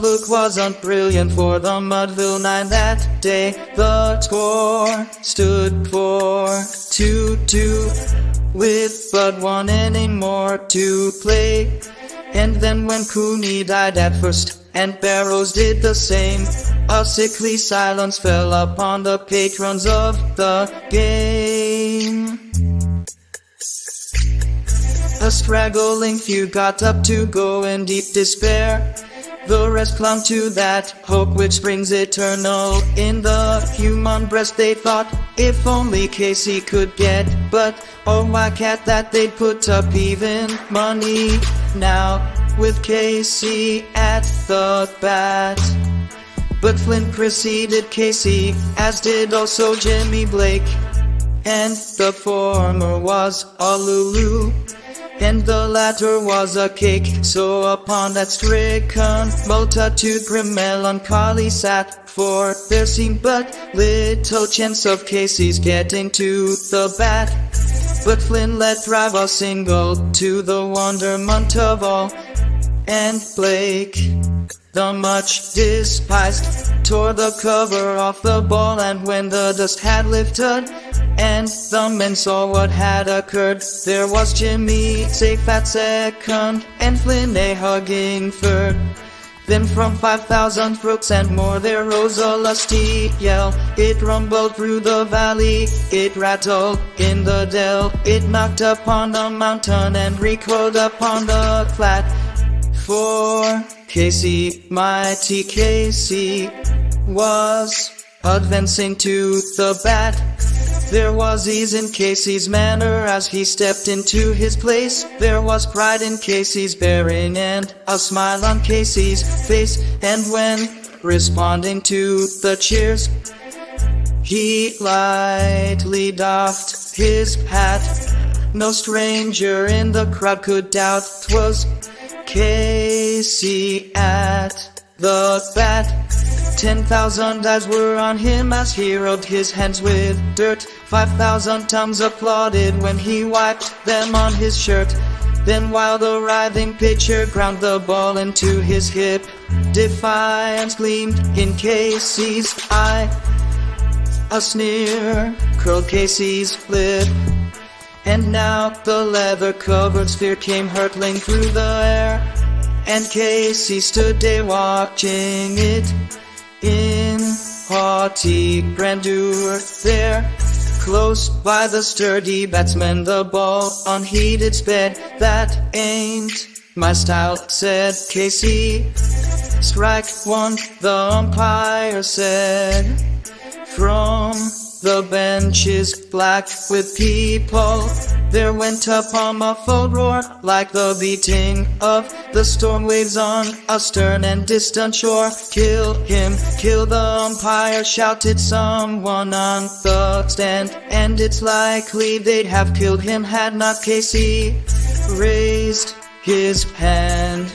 look wasn't brilliant for the Mudville 9 that day. The score stood for 2-2, with but one inning more to play. And then when Cooney died at first, and Barrows did the same, a sickly silence fell upon the patrons of the game. A straggling few got up to go in deep despair. The rest clung to that hope which springs eternal in the human breast. They thought, if only Casey could get, but oh, why can't that they'd put up even money now with Casey at the bat. But Flynn preceded Casey, as did also Jimmy Blake, and the former was a Lulu, and the latter was a cake. So upon that stricken multitude grim melancholy sat, for there seemed but little chance of Casey's getting to the bat. But Flynn let drive a single to the wonderment of all, and Blake, the much despised, tore the cover off the ball. And when the dust had lifted and the men saw what had occurred, there was Jimmy safe at second and Flynn a hugging third. Then from 5,000 throats and more there rose a lusty yell. It rumbled through the valley, it rattled in the dell, it knocked upon the mountain and recoiled upon the flat. For Casey, mighty Casey, was advancing to the bat. There was ease in Casey's manner as he stepped into his place. There was pride in Casey's bearing and a smile on Casey's face. And when responding to the cheers, he lightly doffed his hat. No stranger in the crowd could doubt 'twas Casey at the bat. 10,000 eyes were on him as he rubbed his hands with dirt. 5,000 tongues applauded when he wiped them on his shirt. Then while the writhing pitcher ground the ball into his hip, defiance gleamed in Casey's eye. A sneer curled Casey's lip, and now the leather-covered sphere came hurtling through the air, and Casey stood there watching it in haughty grandeur. There, close by the sturdy batsman, the ball unheeded sped. That ain't my style, said Casey. Strike one, the umpire said. From the benches black with people, there went up a muffled roar, like the beating of the storm waves on a stern and distant shore. Kill him, kill the umpire, shouted someone on the stand, and it's likely they'd have killed him had not Casey raised his hand.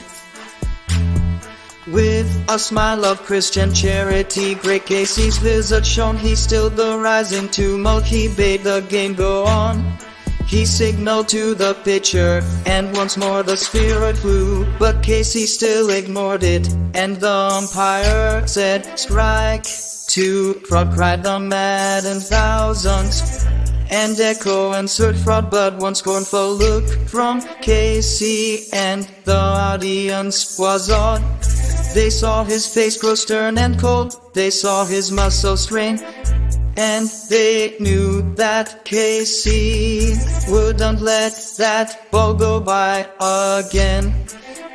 With a smile of Christian charity, great Casey's visit shown, he stilled the rising tumult, he bade the game go on. He signaled to the pitcher, and once more the sphere flew, but Casey still ignored it, and the umpire said, strike two. Fraud, cried the maddened thousands, and echo answered fraud, but one scornful look from Casey, and the audience was awed. They saw his face grow stern and cold, they saw his muscles strain, and they knew that Casey wouldn't let that ball go by again.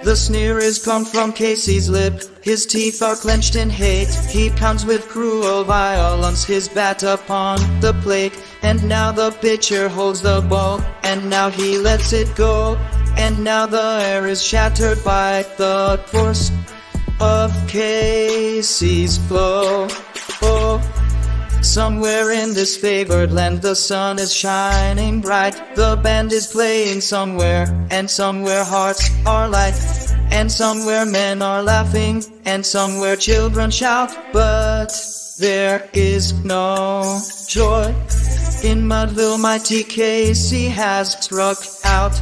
The sneer is come from Casey's lip, his teeth are clenched in hate. He pounds with cruel violence his bat upon the plate, and now the pitcher holds the ball, and now he lets it go, and now the air is shattered by the force of Casey's flow. Oh, somewhere in this favored land the sun is shining bright. The band is playing somewhere, and somewhere hearts are light, and somewhere men are laughing, and somewhere children shout. But there is no joy in Mudville, mighty Casey has struck out.